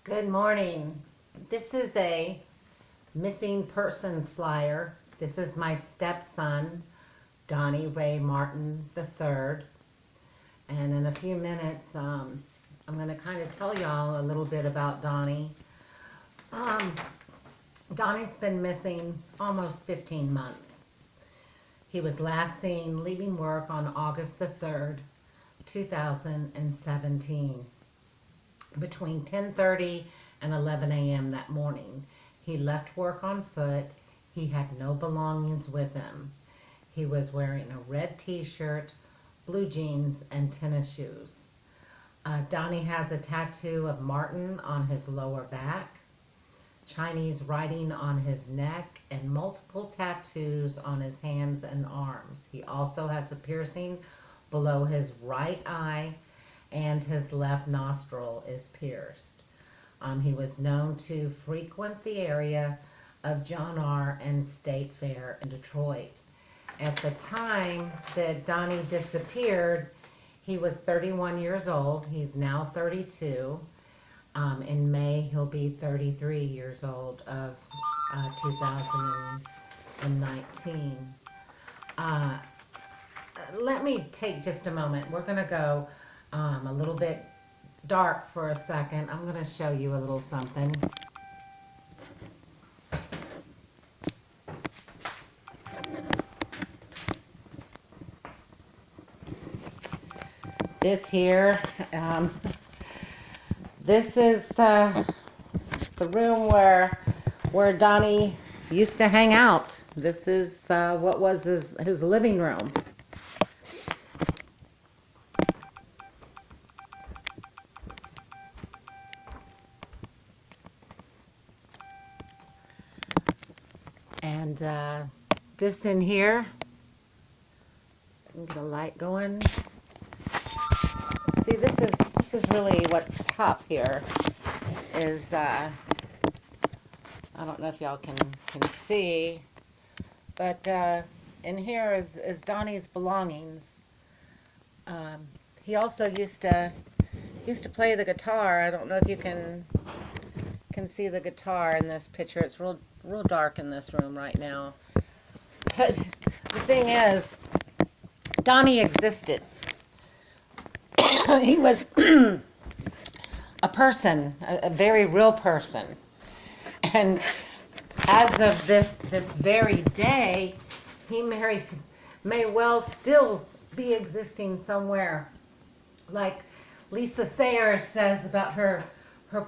Good morning. This is a missing persons flyer. This is my stepson, Donnie Ray Martin III. And in a few minutes, I'm going to kind of tell y'all a little bit about Donnie. Um, Donnie's been missing almost 15 months. He was last seen leaving work on August the 3rd, 2017. Between 10:30 and 11 a.m. that morning. He left work on foot. He had no belongings with him. He was wearing a red t-shirt, blue jeans, and tennis shoes. Donnie has a tattoo of Martin on his lower back, Chinese writing on his neck, and multiple tattoos on his hands and arms. He also has a piercing below his right eye, and his left nostril is pierced. He was known to frequent the area of John R. and State Fair in Detroit. At the time that Donnie disappeared, he was 31 years old. He's now 32. In May, he'll be 33 years old of 2019. Uh, Let me take just a moment. We're going to go a little bit dark for a second. I'm going to show you a little something. This here, this is the room where Donnie used to hang out. This is what was his living room. And this in here, I can get a light going. See, this is really what's tough here. Is I don't know if y'all can see, but in here is Donnie's belongings. He also used to play the guitar. I don't know if you can see the guitar in this picture. It's real dark in this room right now. But the thing is, Donnie existed. He was a person, a very real person. And as of this very day, he may well still be existing somewhere. Like Lisa Sayers says about her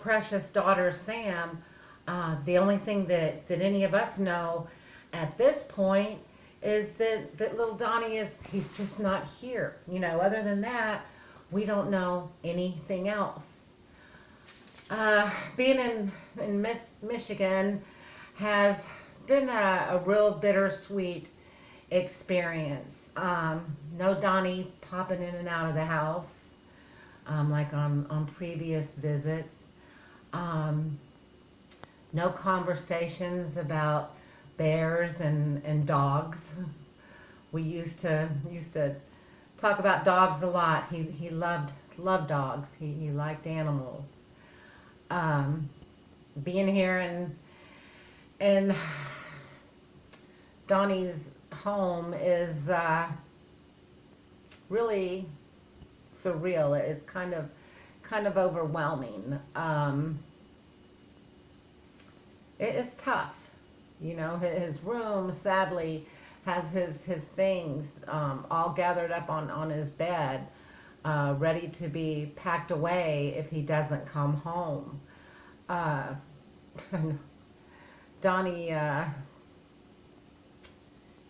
precious daughter Sam, the only thing that any of us know at this point is that little Donnie he's just not here. Other than that, we don't know anything else. Being in Michigan has been a real bittersweet experience. No Donnie popping in and out of the house like on previous visits. No conversations about bears and dogs. We used to talk about dogs a lot. He loved dogs. He liked animals. Being here in Donnie's home is really surreal. It's kind of overwhelming. It's tough. His room sadly has his things all gathered up on his bed, ready to be packed away if he doesn't come home. Donnie,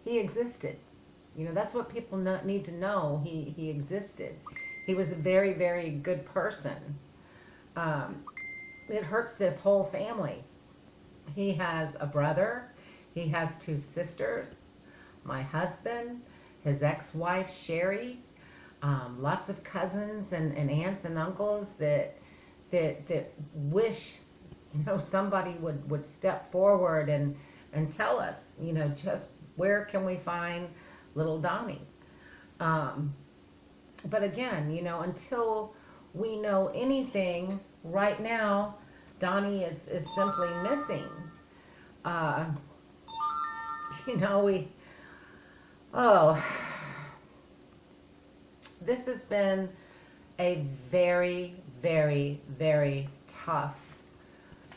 he existed. That's what people need to know. He existed. He was a very, very good person. It hurts this whole family. He has a brother. He has two sisters, my husband, his ex-wife Sherry, lots of cousins and aunts and uncles that wish somebody would step forward and tell us just where can we find little Donnie. But again, until we know anything right now, Donnie is simply missing. Uh, you know, oh, this has been a very, very, very tough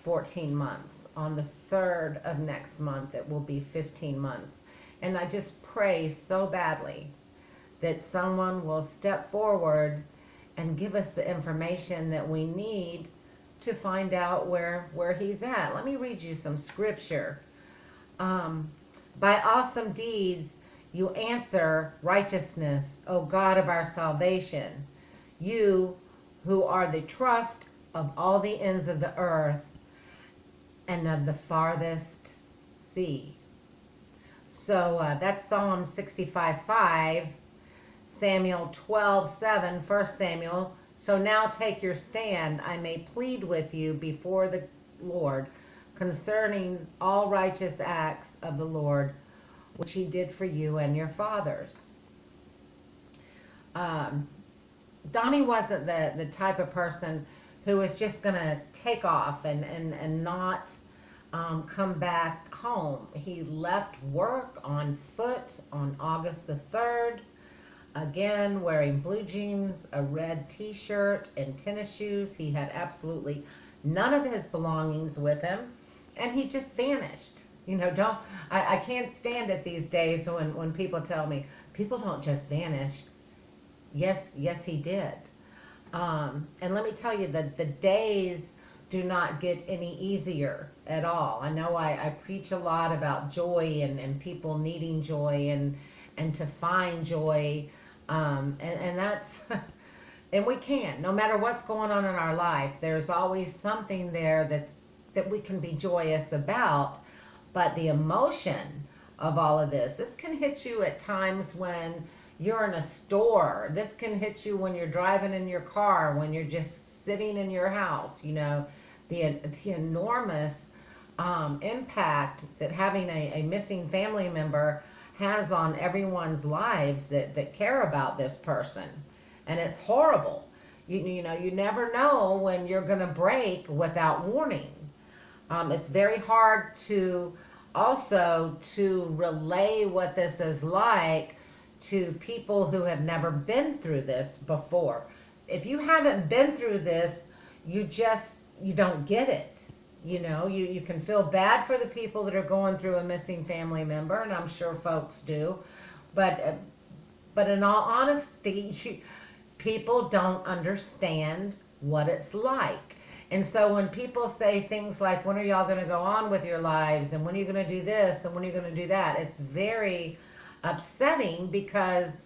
14 months. On the 3rd of next month, it will be 15 months. And I just pray so badly that someone will step forward and give us the information that we need to find out where he's at. Let me read you some scripture. Um, by awesome deeds you answer righteousness, O God of our salvation. You who are the trust of all the ends of the earth and of the farthest sea. So that's Psalm 65:5, Samuel 12:7, 1 Samuel. So now take your stand, I may plead with you before the Lord concerning all righteous acts of the Lord, which he did for you and your fathers. Um, Donnie wasn't the type of person who was just going to take off and not come back home. He left work on foot on August the 3rd, again wearing blue jeans, a red t-shirt, and tennis shoes. He had absolutely none of his belongings with him, and he just vanished. You know, I can't stand it these days when people tell me, people don't just vanish. Yes, he did. And let me tell you that the days do not get any easier at all. I know I preach a lot about joy and people needing joy and to find joy. And that's, and we can, no matter what's going on in our life, there's always something there that we can be joyous about. But the emotion of all of this can hit you at times when you're in a store. This can hit you when you're driving in your car, when you're just sitting in your house. You know, the enormous impact that having a missing family member has on everyone's lives that care about this person. And it's horrible. You know, you never know when you're going to break without warning. It's very hard to also to relay what this is like to people who have never been through this before. If you haven't been through this, you don't get it. You know, you can feel bad for the people that are going through a missing family member, and I'm sure folks do. But in all honesty, people don't understand what it's like. And so when people say things like, when are y'all going to go on with your lives? And when are you going to do this? And when are you going to do that? It's very upsetting because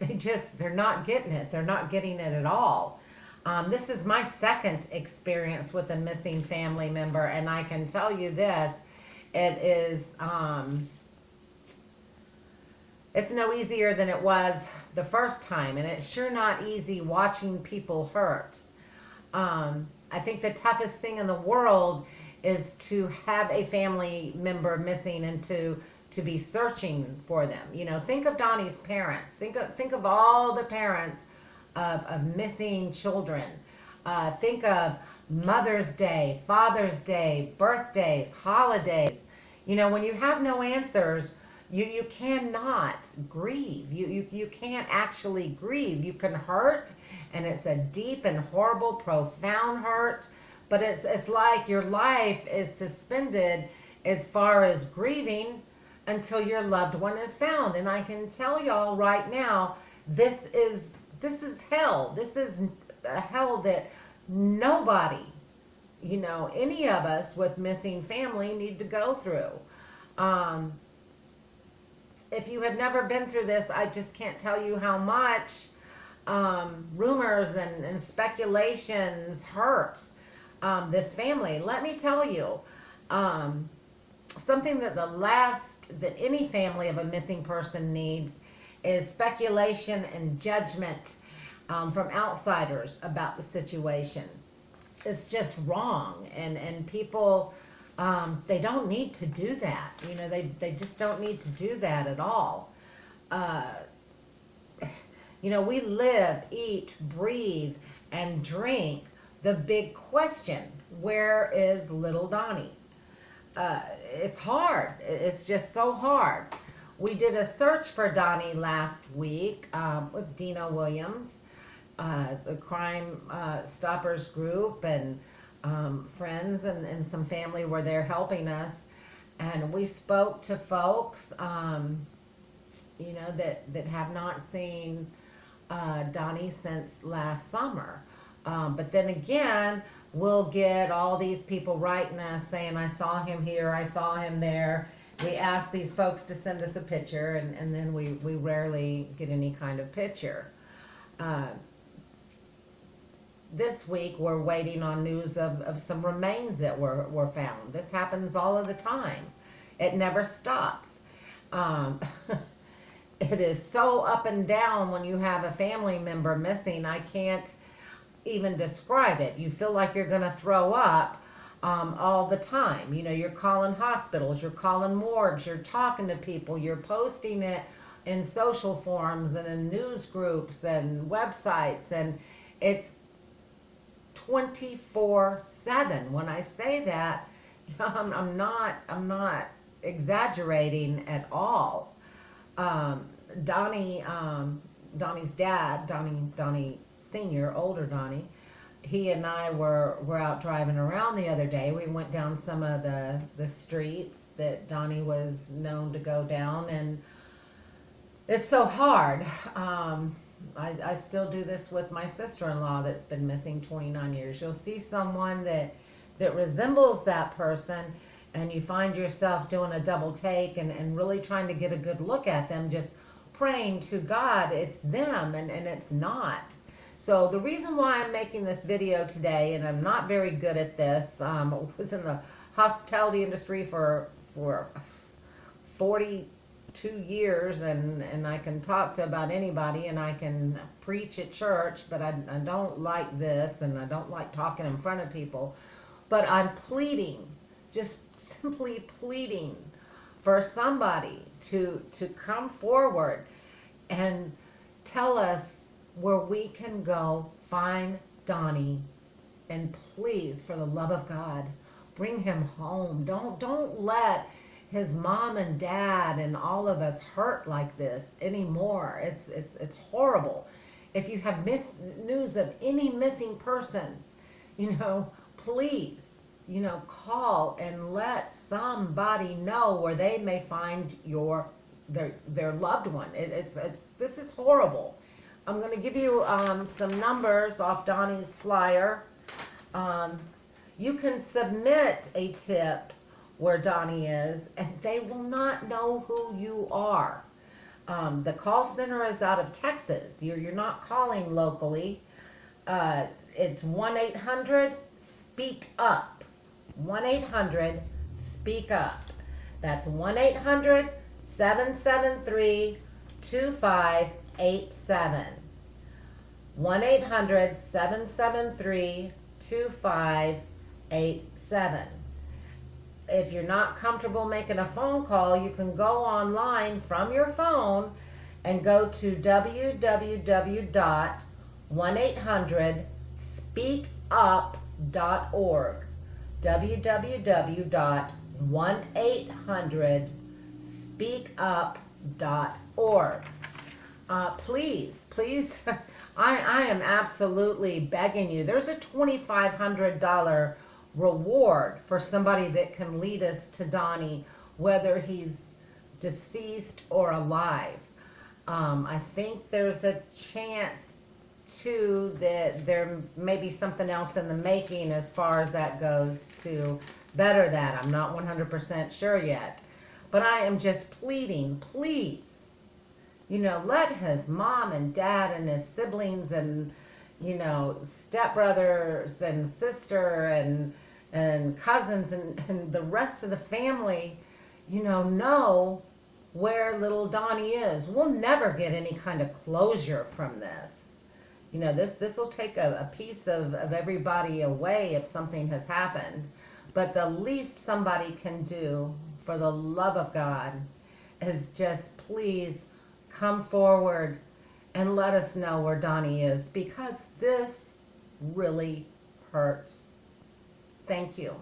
they're not getting it. They're not getting it at all. This is my second experience with a missing family member. And I can tell you this, it is, it's no easier than it was the first time. And it's sure not easy watching people hurt. I think the toughest thing in the world is to have a family member missing and to be searching for them. You know, think of Donnie's parents. Think of all the parents of missing children. Think of Mother's Day, Father's Day, birthdays, holidays. You know, when you have no answers, you cannot grieve. You can't actually grieve. You can hurt, and it's a deep and horrible, profound hurt, but it's like your life is suspended as far as grieving until your loved one is found. And I can tell y'all right now, this is hell. This is a hell that nobody, you know, any of us with missing family need to go through. If you have never been through this, I just can't tell you how much rumors and speculations hurt this family. Let me tell you, something that any family of a missing person needs is speculation and judgment from outsiders about the situation. It's just wrong, and people, they don't need to do that. You know, they just don't need to do that at all. You know, we live, eat, breathe, and drink the big question, where is little Donnie? It's hard. It's just so hard. We did a search for Donnie last week with Dina Williams, the Crime Stoppers group, and friends and some family were there helping us. And we spoke to folks, that have not seen Donnie since last summer. But then again, we'll get all these people writing us saying, I saw him here, I saw him there. We ask these folks to send us a picture, and then we rarely get any kind of picture. Uh, this week, we're waiting on news of some remains that were found. This happens all of the time. It never stops. Um, it is so up and down when you have a family member missing. I can't even describe it. You feel like you're going to throw up all the time. You're calling hospitals, you're calling morgues, you're talking to people, you're posting it in social forums and in news groups and websites, and it's 24/7. When I say that, I'm not exaggerating at all. Um, Donnie's dad, Donnie Senior, older Donnie, he and I were out driving around the other day. We went down some of the streets that Donnie was known to go down, and it's so hard. I still do this with my sister-in-law that's been missing 29 years. You'll see someone that resembles that person, and you find yourself doing a double take and really trying to get a good look at them, just praying to God it's them, and it's not. So the reason why I'm making this video today, and I'm not very good at this, I was in the hospitality industry for 42 years, and I can talk to about anybody, and I can preach at church, but I don't like this, and I don't like talking in front of people. But I'm pleading, just simply pleading for somebody to come forward and tell us where we can go find Donnie, and please, for the love of God, bring him home. Don't let his mom and dad and all of us hurt like this anymore. It's horrible. If you have news of any missing person, please, call and let somebody know where they may find their loved one. This is horrible. I'm going to give you some numbers off Donnie's flyer. You can submit a tip where Donnie is, and they will not know who you are. The call center is out of Texas. You're not calling locally. It's 1-800-SPEAK-UP. 1-800-SPEAK-UP. That's 1-800-773-2587. 1-800-773-2587. If you're not comfortable making a phone call, you can go online from your phone and go to www.1800speakup.org. www.1800speakup.org. Please, I am absolutely begging you. There's a $2,500 reward for somebody that can lead us to Donnie, whether he's deceased or alive. I think there's a chance too that there may be something else in the making as far as that goes to better that. I'm not 100% sure yet, but I am just pleading, please, let his mom and dad and his siblings and stepbrothers and sister and cousins and the rest of the family, know where little Donnie is. We'll never get any kind of closure from this. This will take a piece of everybody away if something has happened. But the least somebody can do, for the love of God, is just please come forward and let us know where Donnie is, because this really hurts. Thank you.